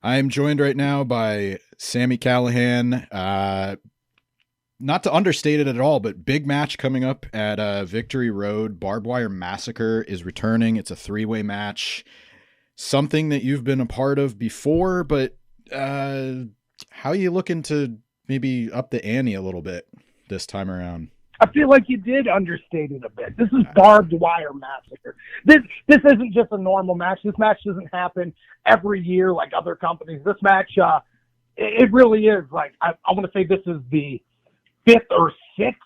I am joined right now by Sami Callihan. Not to understate it at all, but big match coming up at Victory Road. Barbed Wire Massacre is returning. It's a three-way match. Something that you've been a part of before, but how are you looking to maybe up the ante a little bit this time around? I feel like you did understate it a bit. This is Barbed Wire Massacre. This isn't just a normal match. This match doesn't happen every year like other companies. This match, it really is like, I want to say this is the fifth or sixth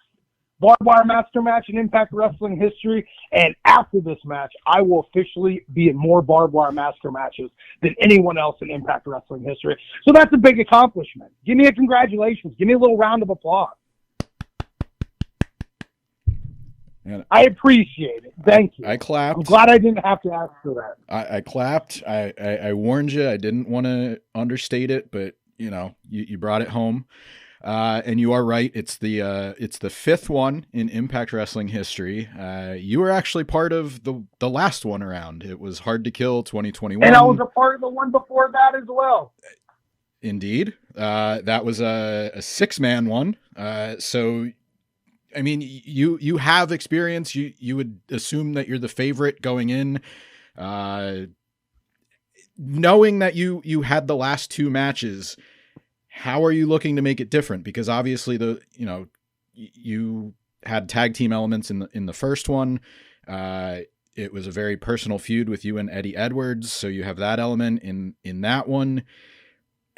Barbed Wire Massacre match in Impact Wrestling history. And after this match, I will officially be in more Barbed Wire Massacre matches than anyone else in Impact Wrestling history. So that's a big accomplishment. Give me a congratulations. Give me a little round of applause. And I appreciate it. Thank you. I clapped. I'm glad I didn't have to ask for that. I clapped. I warned you. I didn't want to understate it, but you brought it home. And you are right. It's the fifth one in Impact Wrestling history. You were actually part of the last one around. It was Hard to Kill 2021. And I was a part of the one before that as well. Indeed. That was a 6-man one. So I mean, you have experience. You would assume that you're the favorite going in, knowing that you had the last two matches. How are you looking to make it different? Because obviously you had tag team elements in the first one. It was a very personal feud with you and Eddie Edwards, so you have that element in that one.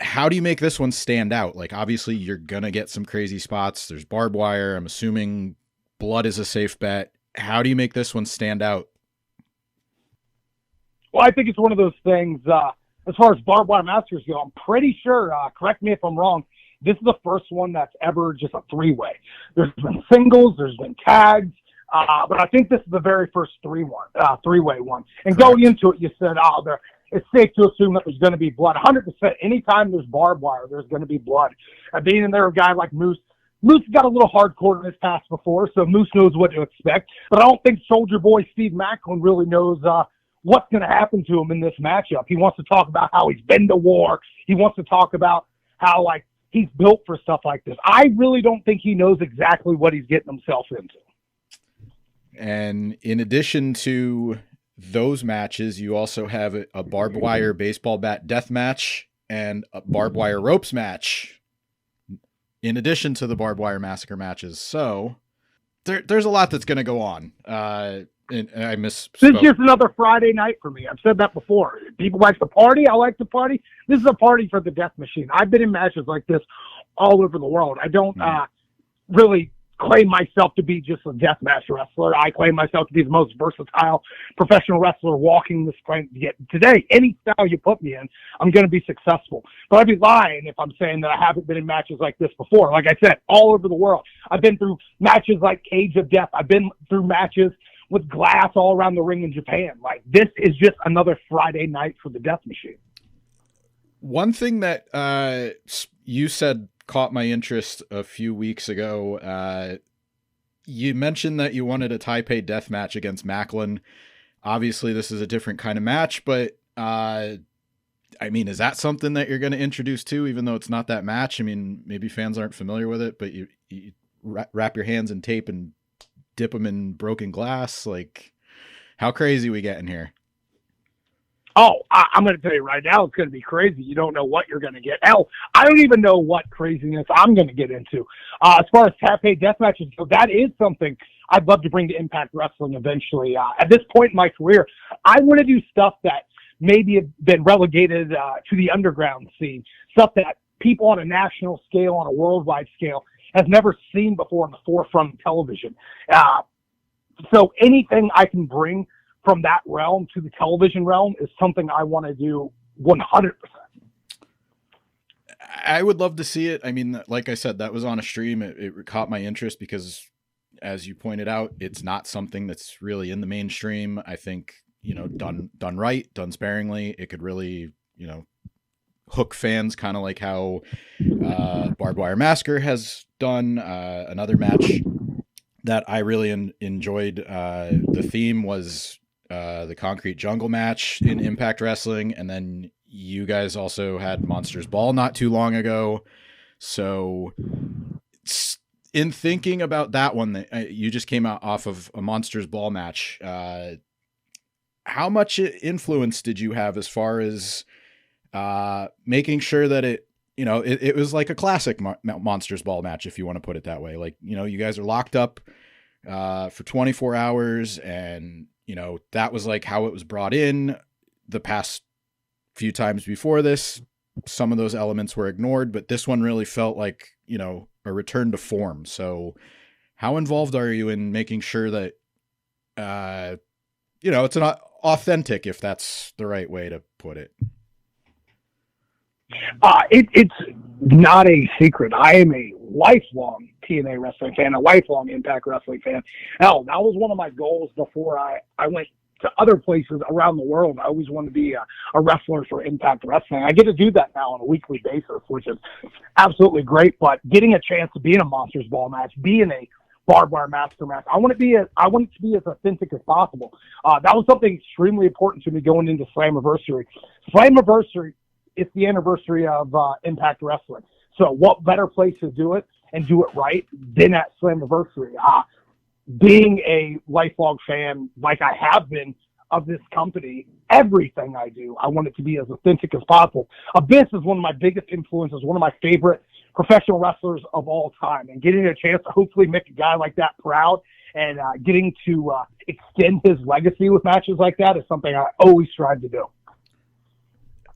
How do you make this one stand out? Like, obviously you're going to get some crazy spots. There's barbed wire. I'm assuming blood is a safe bet. How do you make this one stand out? Well, I think it's one of those things, as far as Barbed Wire Masters go, I'm pretty sure, correct me if I'm wrong, this is the first one that's ever just a three-way. There's been singles, there's been tags, but I think this is the very first three-way one. And Correct. Going into it, you said, it's safe to assume that there's going to be blood. 100%. Anytime there's barbed wire, there's going to be blood. Being in there, a guy like Moose got a little hardcore in his past before, so Moose knows what to expect. But I don't think Soldier Boy Steve Maclin really knows what's going to happen to him in this matchup. He wants to talk about how he's been to war. He wants to talk about how he's built for stuff like this. I really don't think he knows exactly what he's getting himself into. And in addition to those matches, you also have a barbed wire baseball bat death match and a barbed wire ropes match in addition to the barbed wire massacre matches. So there's a lot that's going to go on. And I misspoke. This is just another Friday night for me. I've said that before. People like to party. I like to party. This is a party for the Death Machine. I've been in matches like this all over the world. I don't really claim myself to be just a deathmatch wrestler. I claim myself to be the most versatile professional wrestler walking this planet yet. Today, any style you put me in, I'm going to be successful. But I'd be lying if I'm saying that I haven't been in matches like this before. Like I said, all over the world. I've been through matches like Cage of Death. I've been through matches with glass all around the ring in Japan. Like, this is just another Friday night for the Death Machine. One thing that you said caught my interest a few weeks ago. You mentioned that you wanted a Taipei Death match against Maclin. Obviously, this is a different kind of match, but I mean, is that something that you're going to introduce too, even though it's not that match? I mean, maybe fans aren't familiar with it, but you wrap your hands in tape and dip them in broken glass. Like, how crazy we getting here? Oh, I'm going to tell you right now, it's going to be crazy. You don't know what you're going to get. Hell, I don't even know what craziness I'm going to get into. As far as Taipei Death matches go, that is something I'd love to bring to Impact Wrestling eventually. At this point in my career, I want to do stuff that maybe have been relegated to the underground scene, stuff that people on a national scale, on a worldwide scale, has never seen before on the forefront of television. So anything I can bring from that realm to the television realm is something I want to do 100%. I would love to see it. I mean, like I said, that was on a stream. It caught my interest because, as you pointed out, it's not something that's really in the mainstream. I think, done right, done sparingly, it could really, hook fans, kind of like how Barbed Wire Massacre has done. Another match that I really enjoyed, the theme was the Concrete Jungle match in Impact Wrestling, and then you guys also had Monsters Ball not too long ago. So in thinking about that one, that you just came out off of a Monsters Ball match, how much influence did you have as far as making sure that it was like a classic Monsters Ball match, if you want to put it that way? Like, you guys are locked up for 24 hours, and that was like how it was brought in. The past few times before this, some of those elements were ignored, but this one really felt like a return to form. So how involved are you in making sure that it's not authentic, if that's the right way to put it? It's not a secret. I am a lifelong TNA wrestling fan, a lifelong Impact Wrestling fan. Hell, that was one of my goals before I went to other places around the world. I always wanted to be a wrestler for Impact Wrestling. I get to do that now on a weekly basis, which is absolutely great. But getting a chance to be in a Monsters Ball match, be in a Barbed Wire Massacre match, I want it to be as authentic as possible. That was something extremely important to me going into Slammiversary. Slammiversary, it's the anniversary of Impact Wrestling. So what better place to do it and do it right than at Slammiversary? Being a lifelong fan, like I have been, of this company, everything I do, I want it to be as authentic as possible. Abyss is one of my biggest influences, one of my favorite professional wrestlers of all time. And getting a chance to hopefully make a guy like that proud and getting to extend his legacy with matches like that is something I always strive to do.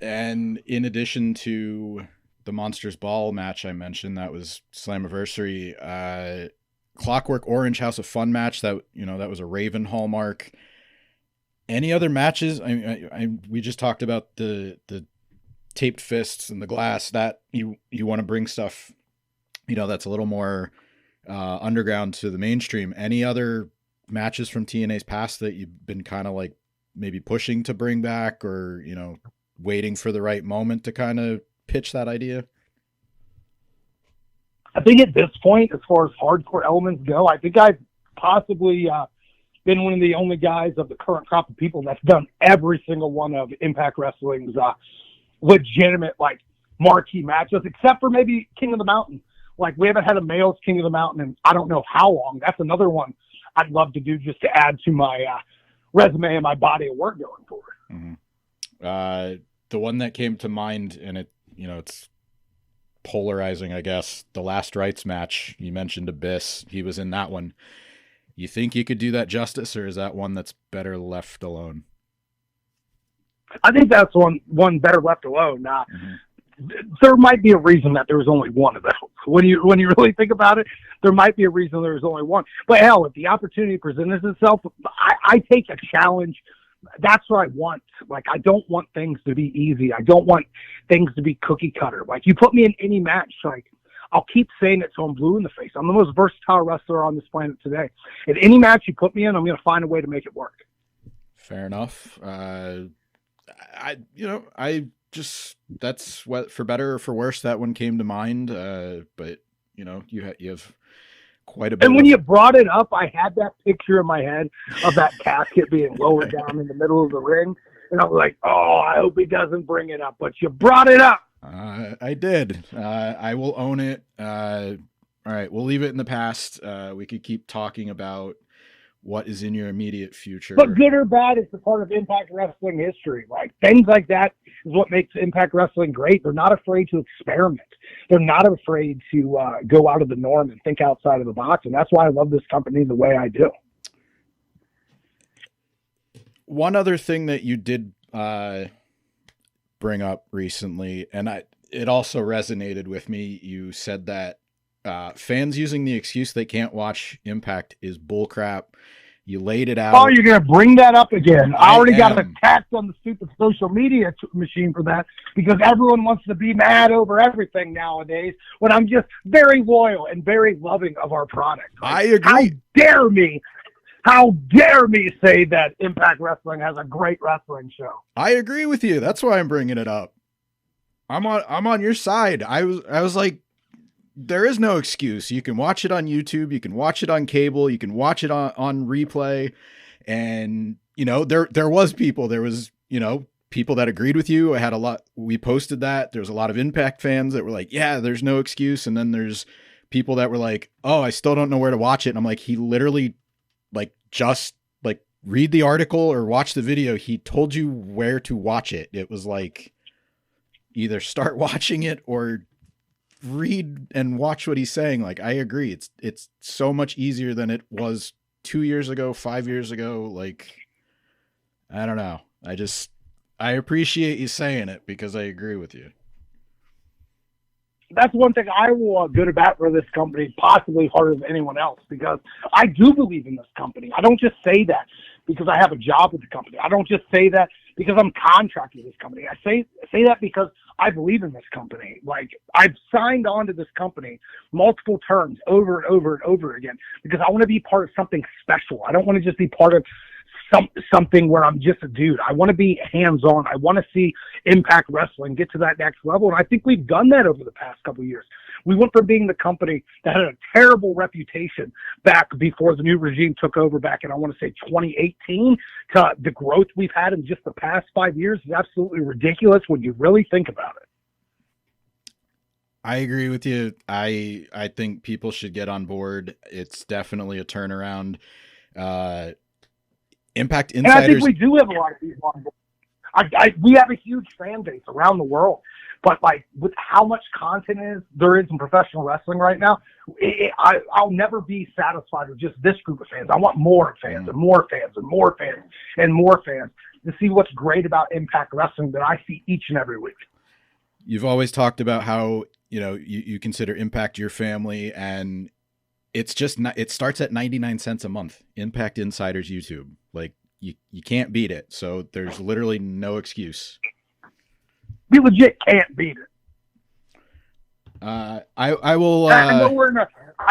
And in addition to the Monsters Ball match I mentioned, that was Slammiversary, Clockwork Orange House of Fun match, that that was a Raven hallmark. Any other matches? We just talked about the taped fists and the glass, that you want to bring stuff that's a little more underground to the mainstream. Any other matches from TNA's past that you've been kind of like maybe pushing to bring back, or waiting for the right moment to kind of pitch that idea? I think at this point, as far as hardcore elements go, I think I've possibly been one of the only guys of the current crop of people that's done every single one of Impact Wrestling's legitimate, like, marquee matches, except for maybe King of the Mountain. Like, we haven't had a male's King of the Mountain in I don't know how long. That's another one I'd love to do just to add to my resume and my body of work going forward. Mm-hmm. The one that came to mind, and it's polarizing, I guess, the Last Rites match. You mentioned Abyss. He was in that one. You think you could do that justice, or is that one that's better left alone? I think that's one better left alone. There might be a reason that there was only one of those. When you really think about it, there might be a reason there was only one. But hell, if the opportunity presents itself, I take a challenge. That's what I want. Like, I don't want things to be easy. I don't want things to be cookie cutter. Like, you put me in any match, like, I'll keep saying it till I'm blue in the face. I'm the most versatile wrestler on this planet today. In any match you put me in, I'm going to find a way to make it work. Fair enough. That's what, for better or for worse, that one came to mind. But you have quite a bit. And when you brought it up, I had that picture in my head of that casket being lowered down in the middle of the ring. And I was like, oh, I hope he doesn't bring it up. But you brought it up. I did. I will own it. All right, we'll leave it in the past. We could keep talking about what is in your immediate future. But good or bad, it's a part of Impact Wrestling history. Like, things like that is what makes Impact Wrestling great. They're not afraid to experiment. They're not afraid to go out of the norm and think outside of the box. And that's why I love this company the way I do. One other thing that you did bring up recently, and it also resonated with me. You said that fans using the excuse they can't watch Impact is bullcrap. You laid it out. Oh, you're going to bring that up again. I already got attacked on the stupid social media machine for that, because everyone wants to be mad over everything nowadays, when I'm just very loyal and very loving of our product. Like, I agree. How dare me say that Impact Wrestling has a great wrestling show? I agree with you. That's why I'm bringing it up. I'm on your side. I was like, there is no excuse. You can watch it on YouTube. You can watch it on cable. You can watch it on replay. And, there was people people that agreed with you. I had a lot, we posted that. There's a lot of Impact fans that were like, yeah, there's no excuse. And then there's people that were like, oh, I still don't know where to watch it. And I'm like, he literally like just like read the article or watch the video. He told you where to watch it. It was like either start watching it or read and watch what he's saying. Like, I agree. It's so much easier than it was 2 years ago, 5 years ago. Like, I don't know. I appreciate you saying it because I agree with you. That's one thing I will good about for this company, possibly harder than anyone else, because I do believe in this company. I don't just say that because I have a job with the company. I don't just say that because I'm contracted with this company. I say that because I believe in this company. Like, I've signed on to this company multiple terms over and over and over again because I want to be part of something special. I don't want to just be part of something where I'm just a dude. I want to be hands-on. I want to see Impact Wrestling get to that next level, and I think we've done that over the past couple of years. We went from being the company that had a terrible reputation back before the new regime took over back in, I want to say, 2018, to the growth we've had in just the past 5 years is absolutely ridiculous when you really think about it. I agree with you. I think people should get on board. It's definitely a turnaround. Impact Insiders. And I think we do have a lot of people on board. We have a huge fan base around the world, but like with how much content there is in professional wrestling right now, I'll never be satisfied with just this group of fans. I want more fans and more fans and more fans and more fans to see what's great about Impact Wrestling that I see each and every week. You've always talked about how, you know, you consider Impact your family, and it's just not, it starts at 99 cents a month. Impact Insiders YouTube. Like, you can't beat it. So there's literally no excuse. We legit can't beat it. I will. I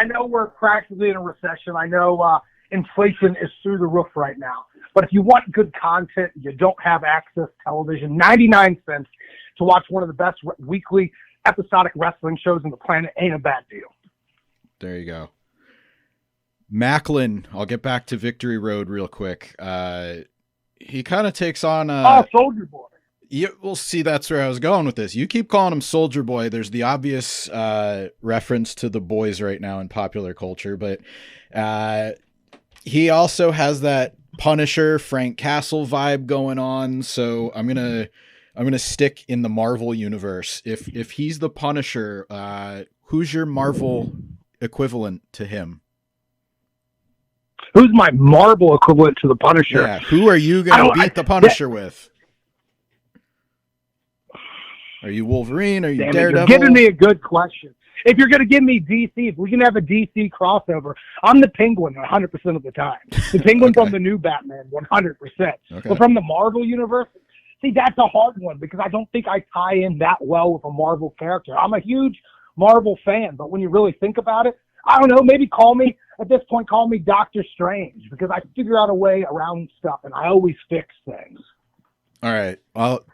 know we're practically in a recession. I know inflation is through the roof right now. But if you want good content, you don't have access to television. 99 cents to watch one of the best weekly episodic wrestling shows on the planet ain't a bad deal. There you go. Maclin, I'll get back to Victory Road real quick. He kind of takes on Soldier Boy. We'll see. That's where I was going with this. You keep calling him Soldier Boy. There's the obvious reference to the boys right now in popular culture, but he also has that Punisher, Frank Castle vibe going on. So I'm gonna stick in the Marvel universe. If he's the Punisher, who's your Marvel equivalent to him? Who's my Marvel equivalent to the Punisher? Yeah, who are you going to beat the Punisher with? Are you Wolverine? Are you Daredevil? You're giving me a good question. If you're going to give me DC, if we can have a DC crossover, I'm the Penguin 100% of the time. The Penguin Okay. from the new Batman, 100%. Okay. But from the Marvel universe, see, that's a hard one because I don't think I tie in that well with a Marvel character. I'm a huge Marvel fan, but when you really think about it, I don't know, maybe call me Doctor Strange because I figure out a way around stuff and I always fix things. All right. Well,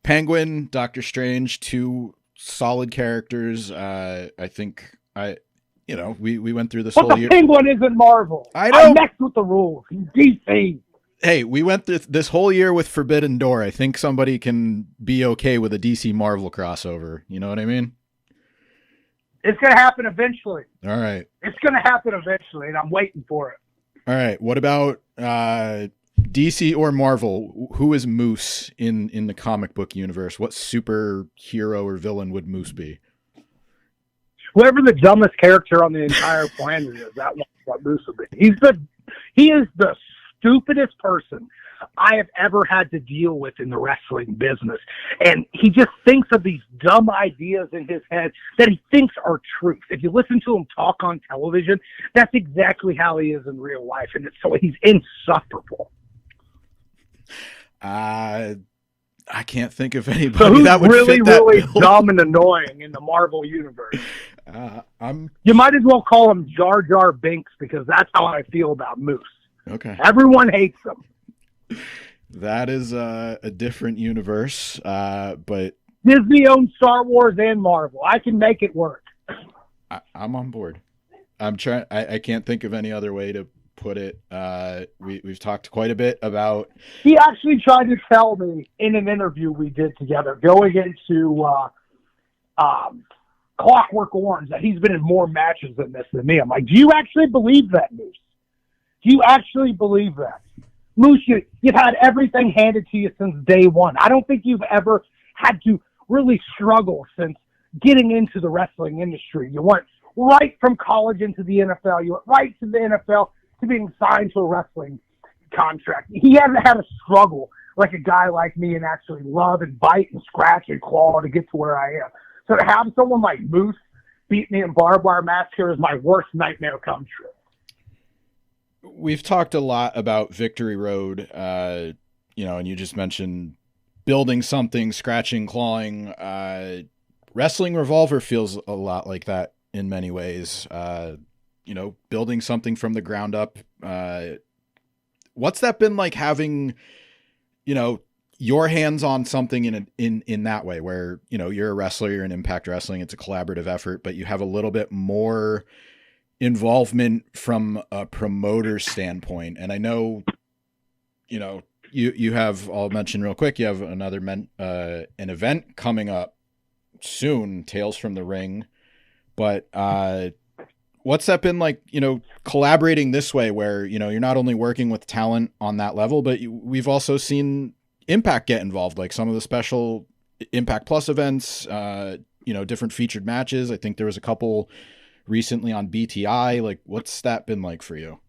Penguin, Doctor Strange, two solid characters. I think we went through this whole year. But the Penguin isn't Marvel. I know. I messed with the rules. He's DC. Hey, we went through this whole year with Forbidden Door. I think somebody can be okay with a DC Marvel crossover. You know what I mean? It's going to happen eventually. All right. It's going to happen eventually, and I'm waiting for it. All right. What about DC or Marvel? Who is Moose in the comic book universe? What superhero or villain would Moose be? Whoever the dumbest character on the entire planet is, that's what Moose would be. He is the stupidest person I have ever had to deal with in the wrestling business. And he just thinks of these dumb ideas in his head that he thinks are truth. If you listen to him talk on television, that's exactly how he is in real life. And so he's insufferable. I can't think of anybody that would really, fit that really bill. dumb and annoying in the Marvel universe. You might as well call him Jar Jar Binks because that's how I feel about Moose. Okay. Everyone hates him. That is a different universe, but Disney owns Star Wars and Marvel. I can make it work. I'm on board. I'm trying. I can't think of any other way to put it. We've talked quite a bit about. He actually tried to tell me in an interview we did together, going into Clockwork Orange, that he's been in more matches than this than me. I'm like, do you actually believe that, Moose? Do you actually believe that? Moose, you've had everything handed to you since day one. I don't think you've ever had to really struggle since getting into the wrestling industry. You went right from college into the NFL. You went right to the NFL to being signed to a wrestling contract. He hasn't had a struggle like a guy like me and actually love and bite and scratch and claw to get to where I am. So to have someone like Moose beat me in Barbed Wire Massacre is my worst nightmare come true. We've talked a lot about Victory Road, and you just mentioned building something, scratching, clawing. Wrestling Revolver feels a lot like that in many ways. Building something from the ground up. What's that been like having, your hands on something in that way where, you're a wrestler, you're in Impact Wrestling, it's a collaborative effort, but you have a little bit more involvement from a promoter standpoint. And I know, you have, I'll mention real quick, you have another an event coming up soon, Tales from the Ring. But what's that been like, collaborating this way where, you're not only working with talent on that level, but we've also seen Impact get involved, like some of the special Impact Plus events, different featured matches. I think there was a couple recently on BTI. Like, what's that been like for you?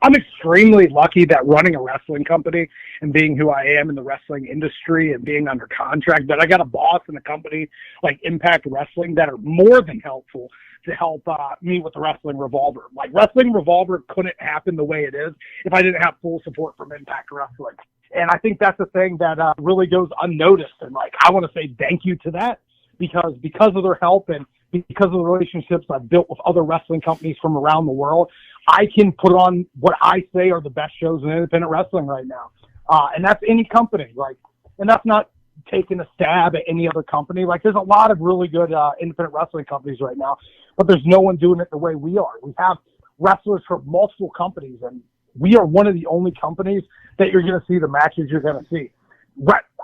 I'm extremely lucky that running a wrestling company and being who I am in the wrestling industry and being under contract, that I got a boss in a company like Impact Wrestling that are more than helpful to help me with the Wrestling Revolver. Like, Wrestling Revolver couldn't happen the way it is if I didn't have full support from Impact Wrestling. And I think that's a thing that really goes unnoticed. And, I want to say thank you to that because of their help and because of the relationships I've built with other wrestling companies from around the world, I can put on what I say are the best shows in independent wrestling right now. And that's any company. And that's not taking a stab at any other company. There's a lot of really good independent wrestling companies right now, but there's no one doing it the way we are. We have wrestlers from multiple companies, and we are one of the only companies that you're going to see the matches you're going to see.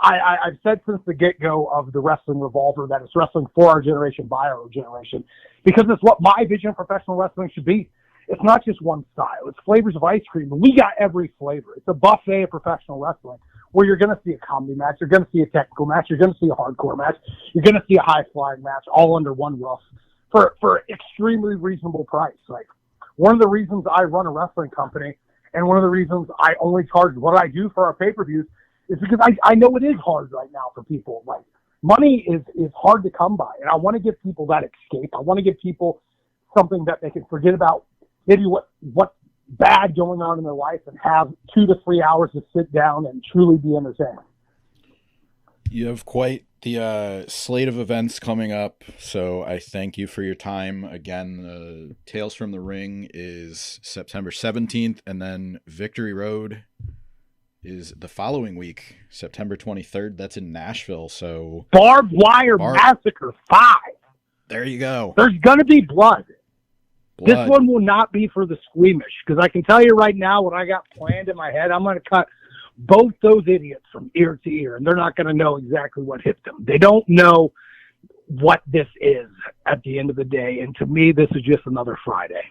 I've said since the get-go of the Wrestling Revolver that it's wrestling for our generation, by our generation, because it's what my vision of professional wrestling should be. It's not just one style. It's flavors of ice cream. We got every flavor. It's a buffet of professional wrestling where you're going to see a comedy match, you're going to see a technical match, you're going to see a hardcore match, you're going to see a high-flying match, all under one roof for extremely reasonable price. One of the reasons I run a wrestling company and one of the reasons I only charge what I do for our pay-per-views is because I know it is hard right now for people. Money is hard to come by, and I want to give people that escape. I want to give people something that they can forget about maybe what's bad going on in their life and have 2 to 3 hours to sit down and truly be entertained. You have quite the slate of events coming up, so I thank you for your time. Again, Tales from the Ring is September 17th, and then Victory Road is the following week, September 23rd. That's in Nashville. So Barbed Wire Massacre 5. There you go. There's going to be blood. This one will not be for the squeamish, because I can tell you right now what I got planned in my head. I'm going to cut both those idiots from ear to ear, and they're not going to know exactly what hit them. They don't know what this is at the end of the day, and to me, this is just another Friday.